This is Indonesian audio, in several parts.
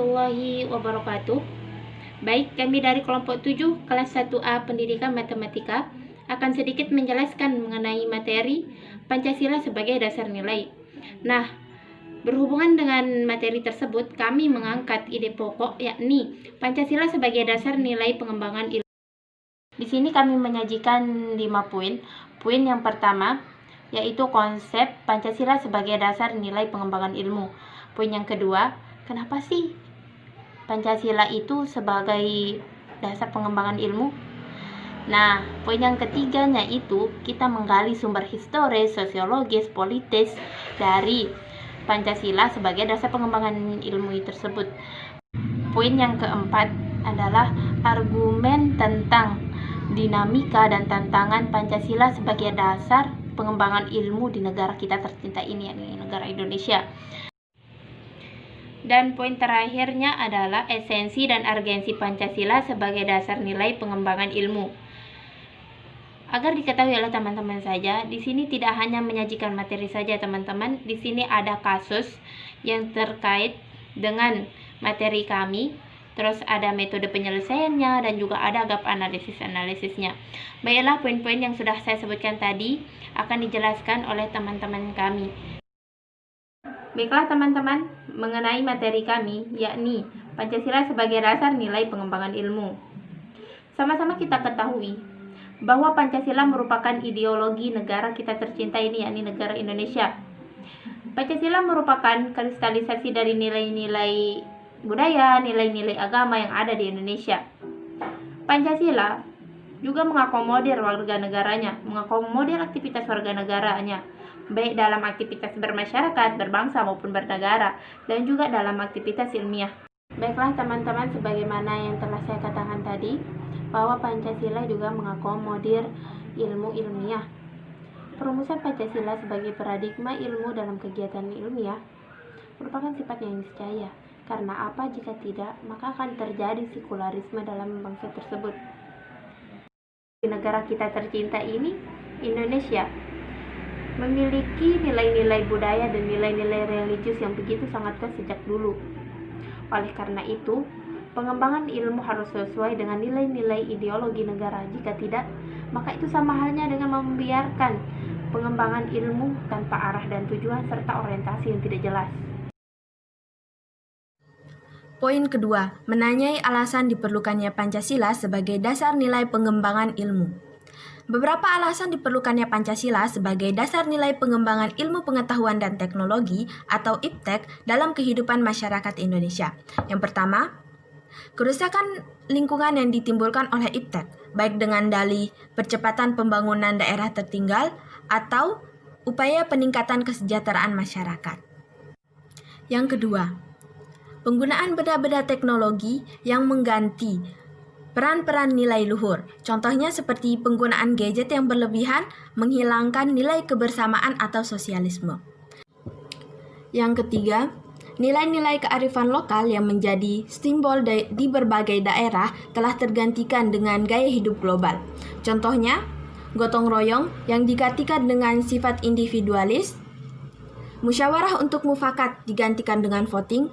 warahmatullahi wabarakatuh. Baik, kami dari kelompok 7 kelas 1A Pendidikan Matematika akan sedikit menjelaskan mengenai materi Pancasila sebagai dasar nilai. Nah, berhubungan dengan materi tersebut, kami mengangkat ide pokok yakni Pancasila sebagai dasar nilai pengembangan ilmu. Di sini kami menyajikan 5 poin. Poin yang pertama yaitu konsep Pancasila sebagai dasar nilai pengembangan ilmu. Poin yang kedua, kenapa sih Pancasila itu sebagai dasar pengembangan ilmu? Nah, poin yang ketiganya itu kita menggali sumber historis, sosiologis, politis dari Pancasila sebagai dasar pengembangan ilmu tersebut. Poin yang keempat adalah argumen tentang dinamika dan tantangan Pancasila sebagai dasar pengembangan ilmu di negara kita tercinta ini, yakni negara Indonesia. Dan poin terakhirnya adalah esensi dan urgensi Pancasila sebagai dasar nilai pengembangan ilmu. Agar diketahui oleh teman-teman saja, di sini tidak hanya menyajikan materi saja teman-teman, di sini ada kasus yang terkait dengan materi kami, terus ada metode penyelesaiannya dan juga ada gap analisisnya. Baiklah, poin-poin yang sudah saya sebutkan tadi akan dijelaskan oleh teman-teman kami. Baiklah teman-teman, mengenai materi kami, yakni Pancasila sebagai dasar nilai pengembangan ilmu. Sama-sama kita ketahui bahwa Pancasila merupakan ideologi negara kita tercinta ini, yakni negara Indonesia. Pancasila merupakan kristalisasi dari nilai-nilai budaya, nilai-nilai agama yang ada di Indonesia. Pancasila juga mengakomodir warga negaranya, mengakomodir aktivitas warga negaranya, baik dalam aktivitas bermasyarakat, berbangsa maupun bernegara, dan juga dalam aktivitas ilmiah. Baiklah teman-teman, sebagaimana yang telah saya katakan tadi, bahwa Pancasila juga mengakomodir ilmu ilmiah. Perumusan Pancasila sebagai paradigma ilmu dalam kegiatan ilmiah merupakan sifat yang niscaya, karena apa jika tidak, maka akan terjadi sekularisme dalam bangsa tersebut. Di negara kita tercinta ini, Indonesia, memiliki nilai-nilai budaya dan nilai-nilai religius yang begitu sangat kuat sejak dulu. Oleh karena itu, pengembangan ilmu harus sesuai dengan nilai-nilai ideologi negara. Jika tidak, maka itu sama halnya dengan membiarkan pengembangan ilmu tanpa arah dan tujuan serta orientasi yang tidak jelas. Poin kedua, menanyai alasan diperlukannya Pancasila sebagai dasar nilai pengembangan ilmu. Beberapa alasan diperlukannya Pancasila sebagai dasar nilai pengembangan ilmu pengetahuan dan teknologi atau IPTEK dalam kehidupan masyarakat Indonesia. Yang pertama, kerusakan lingkungan yang ditimbulkan oleh IPTEK, baik dengan dalih percepatan pembangunan daerah tertinggal atau upaya peningkatan kesejahteraan masyarakat. Yang kedua, penggunaan benda-benda teknologi yang mengganti peran-peran nilai luhur, contohnya seperti penggunaan gadget yang berlebihan menghilangkan nilai kebersamaan atau sosialisme. Yang ketiga, nilai-nilai kearifan lokal yang menjadi simbol di berbagai daerah telah tergantikan dengan gaya hidup global. Contohnya, gotong royong yang digantikan dengan sifat individualis, musyawarah untuk mufakat digantikan dengan voting,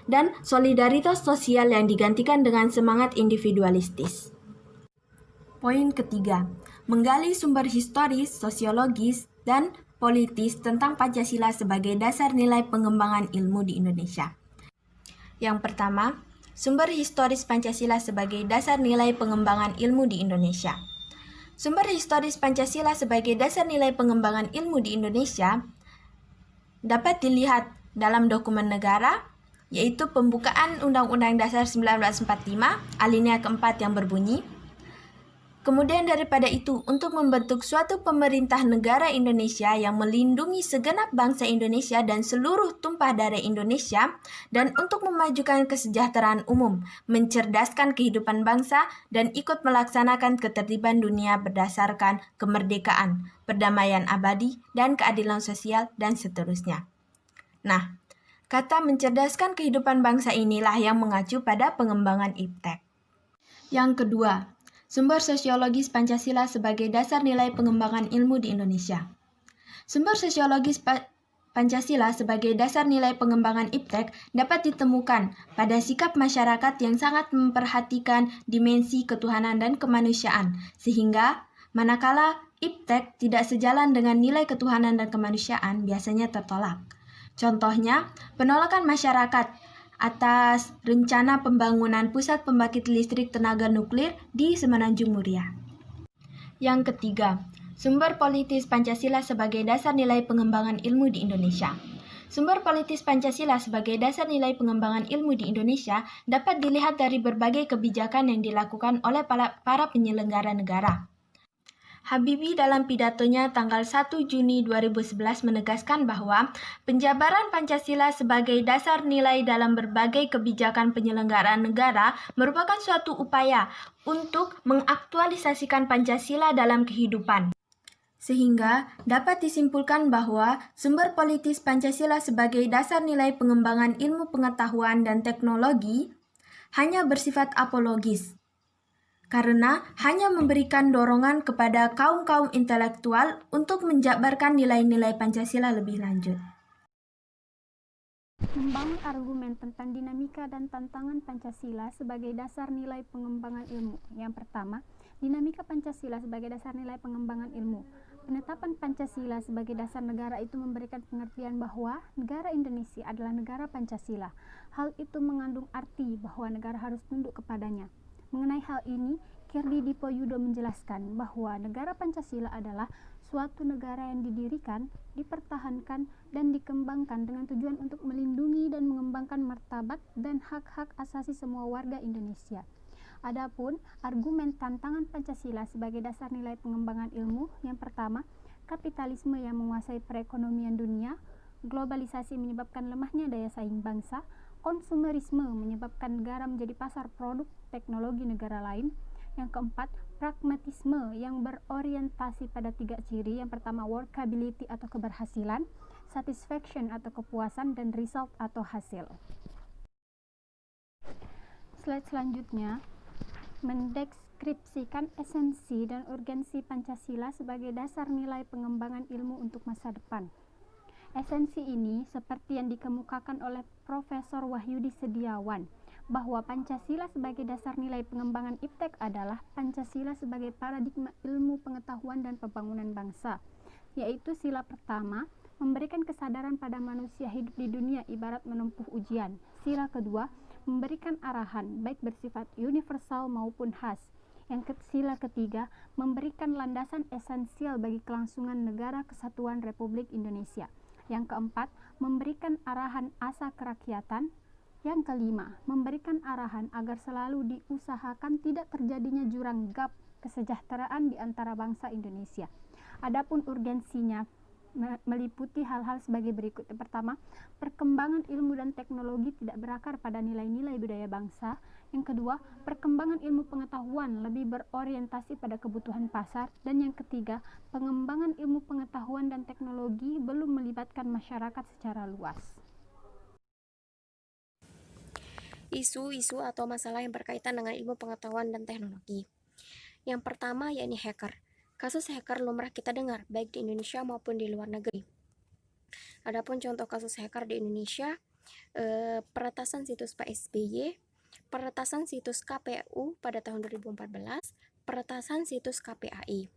dan solidaritas sosial yang digantikan dengan semangat individualistis. Poin ketiga, menggali sumber historis, sosiologis, dan politis tentang Pancasila sebagai dasar nilai pengembangan ilmu di Indonesia. Yang pertama, sumber historis Pancasila sebagai dasar nilai pengembangan ilmu di Indonesia. Sumber historis Pancasila sebagai dasar nilai pengembangan ilmu di Indonesia dapat dilihat dalam dokumen negara, yaitu pembukaan Undang-Undang Dasar 1945, alinea keempat yang berbunyi, kemudian daripada itu, untuk membentuk suatu pemerintah negara Indonesia yang melindungi segenap bangsa Indonesia dan seluruh tumpah darah Indonesia, dan untuk memajukan kesejahteraan umum, mencerdaskan kehidupan bangsa, dan ikut melaksanakan ketertiban dunia berdasarkan kemerdekaan, perdamaian abadi, dan keadilan sosial, dan seterusnya. Nah, kata mencerdaskan kehidupan bangsa inilah yang mengacu pada pengembangan IPTEK. Yang kedua, sumber sosiologis Pancasila sebagai dasar nilai pengembangan ilmu di Indonesia. Sumber sosiologis Pancasila sebagai dasar nilai pengembangan iptek dapat ditemukan pada sikap masyarakat yang sangat memperhatikan dimensi ketuhanan dan kemanusiaan, sehingga manakala iptek tidak sejalan dengan nilai ketuhanan dan kemanusiaan biasanya tertolak. Contohnya, penolakan masyarakat atas rencana pembangunan pusat pembangkit listrik tenaga nuklir di Semenanjung Muria. Yang ketiga, sumber politis Pancasila sebagai dasar nilai pengembangan ilmu di Indonesia. Sumber politis Pancasila sebagai dasar nilai pengembangan ilmu di Indonesia dapat dilihat dari berbagai kebijakan yang dilakukan oleh para penyelenggara negara. Habibie dalam pidatonya tanggal 1 Juni 2011 menegaskan bahwa penjabaran Pancasila sebagai dasar nilai dalam berbagai kebijakan penyelenggaraan negara merupakan suatu upaya untuk mengaktualisasikan Pancasila dalam kehidupan. Sehingga dapat disimpulkan bahwa sumber politis Pancasila sebagai dasar nilai pengembangan ilmu pengetahuan dan teknologi hanya bersifat apologis, karena hanya memberikan dorongan kepada kaum-kaum intelektual untuk menjabarkan nilai-nilai Pancasila lebih lanjut. Membangun argumen tentang dinamika dan tantangan Pancasila sebagai dasar nilai pengembangan ilmu. Yang pertama, dinamika Pancasila sebagai dasar nilai pengembangan ilmu. Penetapan Pancasila sebagai dasar negara itu memberikan pengertian bahwa negara Indonesia adalah negara Pancasila. Hal itu mengandung arti bahwa negara harus tunduk kepadanya. Mengenai hal ini, Kirdi Dipo Yudo menjelaskan bahwa negara Pancasila adalah suatu negara yang didirikan, dipertahankan, dan dikembangkan dengan tujuan untuk melindungi dan mengembangkan martabat dan hak-hak asasi semua warga Indonesia. Adapun argumen tantangan Pancasila sebagai dasar nilai pengembangan ilmu, yang pertama, kapitalisme yang menguasai perekonomian dunia, globalisasi menyebabkan lemahnya daya saing bangsa, konsumerisme menyebabkan negara menjadi pasar produk teknologi negara lain. Yang keempat, pragmatisme yang berorientasi pada 3 ciri. Yang pertama, workability atau keberhasilan, satisfaction atau kepuasan, dan result atau hasil. Slide selanjutnya mendeskripsikan esensi dan urgensi Pancasila sebagai dasar nilai pengembangan ilmu untuk masa depan. Esensi ini seperti yang dikemukakan oleh Profesor Wahyudi Setiawan, bahwa Pancasila sebagai dasar nilai pengembangan iptek adalah Pancasila sebagai paradigma ilmu pengetahuan dan pembangunan bangsa, yaitu sila pertama, memberikan kesadaran pada manusia hidup di dunia ibarat menempuh ujian. Sila kedua, memberikan arahan, baik bersifat universal maupun khas. Sila ketiga, memberikan landasan esensial bagi kelangsungan negara kesatuan Republik Indonesia. Yang keempat, memberikan arahan asa kerakyatan. Yang kelima, memberikan arahan agar selalu diusahakan tidak terjadinya jurang gap kesejahteraan di antara bangsa Indonesia. Adapun urgensinya meliputi hal-hal sebagai berikut. Yang pertama, perkembangan ilmu dan teknologi tidak berakar pada nilai-nilai budaya bangsa. Yang kedua, perkembangan ilmu pengetahuan lebih berorientasi pada kebutuhan pasar. Dan yang ketiga, pengembangan ilmu pengetahuan dan teknologi belum melibatkan masyarakat secara luas. Isu-isu atau masalah yang berkaitan dengan ilmu pengetahuan dan teknologi. Yang pertama yakni hacker. Kasus hacker lumrah kita dengar, baik di Indonesia maupun di luar negeri. Adapun contoh kasus hacker di Indonesia, peretasan situs Pak SBY, peretasan situs KPU pada tahun 2014, peretasan situs KPAI.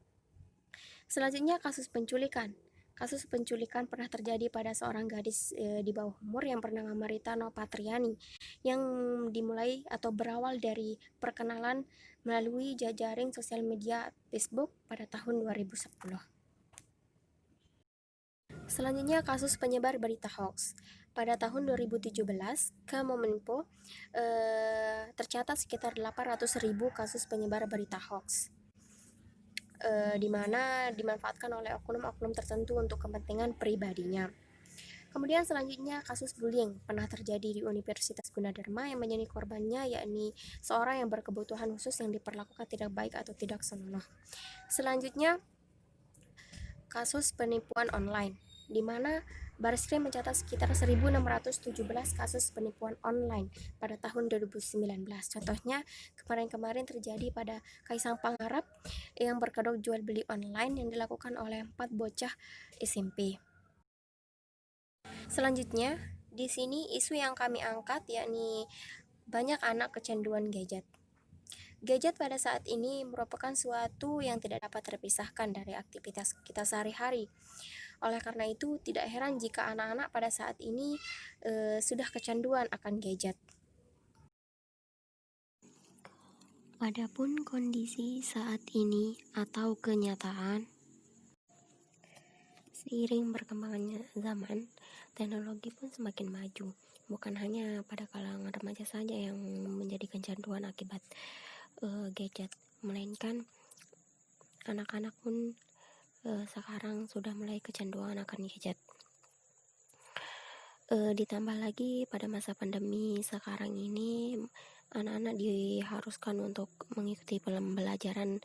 Selanjutnya kasus penculikan. Kasus penculikan pernah terjadi pada seorang gadis di bawah umur yang bernama Marita Nopatriani, yang dimulai atau berawal dari perkenalan melalui jejaring sosial media Facebook pada tahun 2010. Selanjutnya kasus penyebar berita hoax. Pada tahun 2017, Kemenkominfo tercatat sekitar 800.000 kasus penyebar berita hoax, di mana dimanfaatkan oleh oknum-oknum tertentu untuk kepentingan pribadinya. Kemudian selanjutnya kasus bullying pernah terjadi di Universitas Gunadarma yang menjadi korbannya yakni seorang yang berkebutuhan khusus yang diperlakukan tidak baik atau tidak senonoh. Selanjutnya kasus penipuan online, di mana Barreskrim mencatat sekitar 1.617 kasus penipuan online pada tahun 2019. Contohnya kemarin-kemarin terjadi pada Kaisang Pangarep yang berkedok jual beli online yang dilakukan oleh 4 bocah SMP. Selanjutnya, di sini isu yang kami angkat yakni banyak anak kecanduan gadget. Gadget pada saat ini merupakan suatu yang tidak dapat terpisahkan dari aktivitas kita sehari-hari. Oleh karena itu, tidak heran jika anak-anak pada saat ini sudah kecanduan akan gadget. Adapun kondisi saat ini atau kenyataan, seiring berkembangannya zaman, teknologi pun semakin maju. Bukan hanya pada kalangan remaja saja yang menjadi kecanduan akibat gadget, melainkan anak-anak pun sekarang sudah mulai kecanduan akan gadget. Ditambah lagi pada masa pandemi sekarang ini, anak-anak diharuskan untuk mengikuti pembelajaran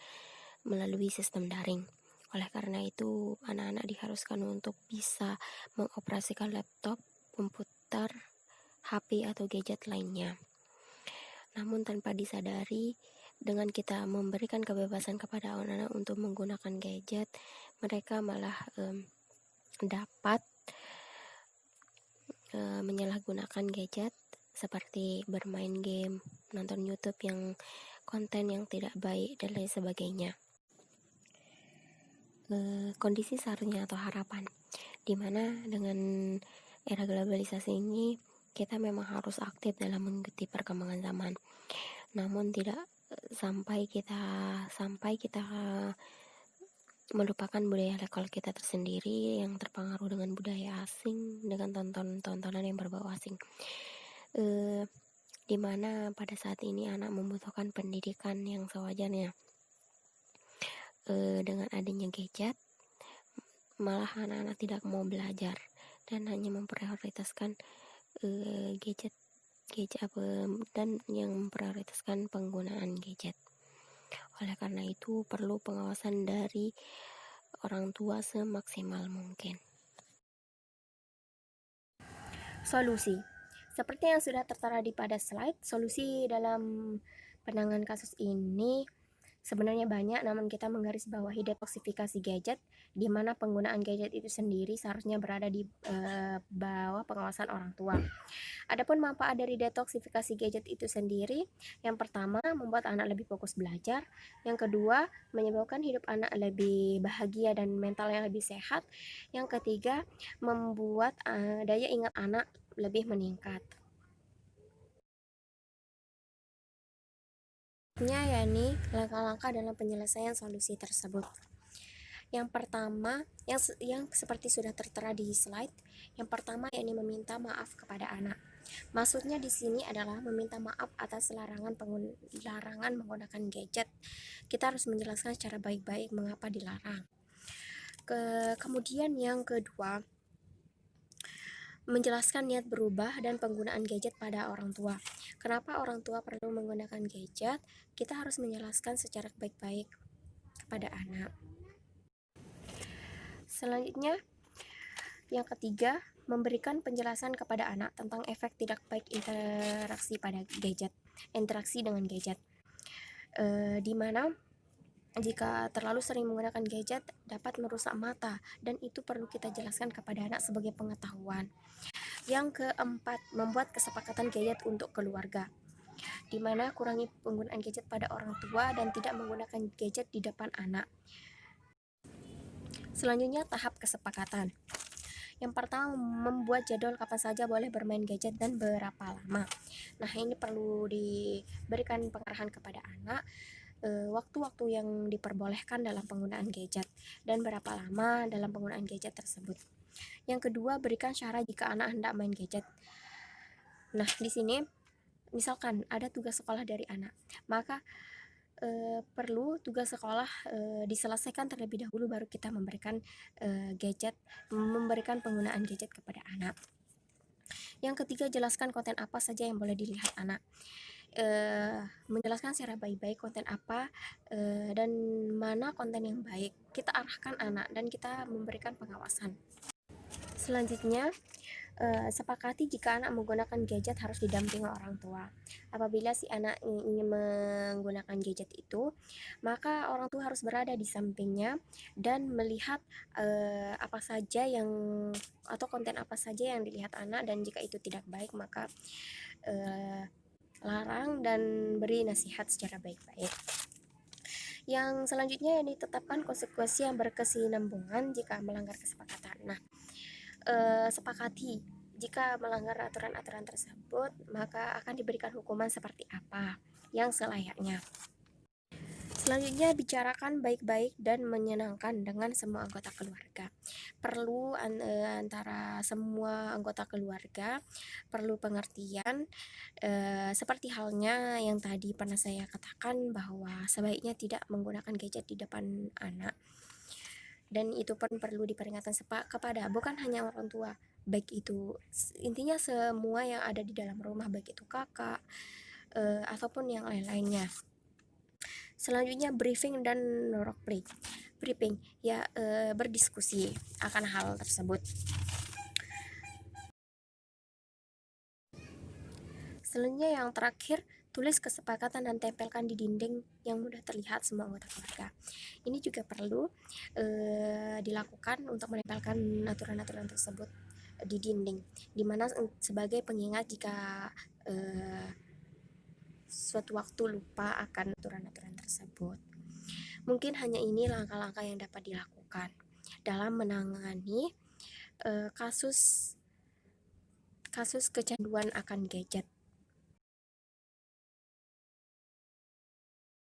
melalui sistem daring. Oleh karena itu, anak-anak diharuskan untuk bisa mengoperasikan laptop, komputer, HP atau gadget lainnya. Namun tanpa disadari, dengan kita memberikan kebebasan kepada anak-anak untuk menggunakan gadget, mereka malah dapat menyalahgunakan gadget seperti bermain game, nonton YouTube yang konten yang tidak baik dan lain sebagainya. Kondisi seharusnya atau harapan, dimana dengan era globalisasi ini kita memang harus aktif dalam mengikuti perkembangan zaman. Namun tidak sampai kita melupakan budaya lokal kita tersendiri yang terpengaruh dengan budaya asing, dengan tontonan yang berbau asing. Dimana pada saat ini anak membutuhkan pendidikan yang sewajarnya. Dengan adanya gadget, malah anak-anak tidak mau belajar dan hanya memprioritaskan gadget dan yang memprioritaskan penggunaan gadget. Oleh karena itu, perlu pengawasan dari orang tua semaksimal mungkin. Solusi. Seperti yang sudah tertera di pada slide, solusi dalam penanganan kasus ini sebenarnya banyak, namun kita menggarisbawahi detoksifikasi gadget, di mana penggunaan gadget itu sendiri seharusnya berada di bawah pengawasan orang tua. Adapun manfaat dari detoksifikasi gadget itu sendiri, yang pertama membuat anak lebih fokus belajar, yang kedua menyebabkan hidup anak lebih bahagia dan mental yang lebih sehat, yang ketiga membuat daya ingat anak lebih meningkat. Yakni langkah-langkah dalam penyelesaian solusi tersebut. Yang pertama, yang seperti sudah tertera di slide, yang pertama yakni meminta maaf kepada anak. Maksudnya di sini adalah meminta maaf atas larangan menggunakan gadget. Kita harus menjelaskan secara baik-baik mengapa dilarang. Kemudian yang kedua, menjelaskan niat berubah dan penggunaan gadget pada orang tua. Kenapa orang tua perlu menggunakan gadget? Kita harus menjelaskan secara baik-baik kepada anak. Selanjutnya, yang ketiga, memberikan penjelasan kepada anak tentang efek tidak baik interaksi dengan gadget. Di mana jika terlalu sering menggunakan gadget dapat merusak mata, dan itu perlu kita jelaskan kepada anak sebagai pengetahuan. Yang keempat, membuat kesepakatan gadget untuk keluarga, di mana kurangi penggunaan gadget pada orang tua dan tidak menggunakan gadget di depan anak. Selanjutnya, tahap kesepakatan. Yang pertama, membuat jadwal kapan saja boleh bermain gadget dan berapa lama. Nah, ini perlu diberikan pengarahan kepada anak, waktu-waktu yang diperbolehkan dalam penggunaan gadget dan berapa lama dalam penggunaan gadget tersebut. Yang kedua, berikan syarat jika anak hendak main gadget. Nah, di sini misalkan ada tugas sekolah dari anak, maka perlu tugas sekolah diselesaikan terlebih dahulu, baru kita memberikan penggunaan gadget kepada anak. Yang ketiga, jelaskan konten apa saja yang boleh dilihat anak. Menjelaskan secara baik-baik konten apa dan mana konten yang baik. Kita arahkan anak dan kita memberikan pengawasan. Selanjutnya, sepakati jika anak menggunakan gadget harus didampingi orang tua. Apabila si anak ingin menggunakan gadget itu, maka orang tua harus berada di sampingnya dan melihat apa saja yang atau konten apa saja yang dilihat anak, dan jika itu tidak baik maka larang dan beri nasihat secara baik-baik. Yang selanjutnya yang ditetapkan konsekuensi yang berkesinambungan jika melanggar kesepakatan. Nah, sepakati jika melanggar aturan-aturan tersebut, maka akan diberikan hukuman seperti apa yang selayaknya. Selanjutnya, bicarakan baik-baik dan menyenangkan dengan semua anggota keluarga. Perlu antara semua anggota keluarga, perlu pengertian, seperti halnya yang tadi pernah saya katakan bahwa sebaiknya tidak menggunakan gadget di depan anak. Dan itu pun perlu diperingatkan kepada bukan hanya orang tua, baik itu intinya semua yang ada di dalam rumah, baik itu kakak ataupun yang lain-lainnya. Selanjutnya, briefing dan roleplay. Briefing ya, berdiskusi akan hal tersebut. Selanjutnya yang terakhir, tulis kesepakatan dan tempelkan di dinding yang mudah terlihat semua anggota keluarga. Ini juga perlu dilakukan untuk menempelkan aturan-aturan tersebut di dinding, dimana sebagai pengingat jika suatu waktu lupa akan aturan-aturan tersebut. Mungkin hanya ini langkah-langkah yang dapat dilakukan dalam menangani kasus kecanduan akan gadget.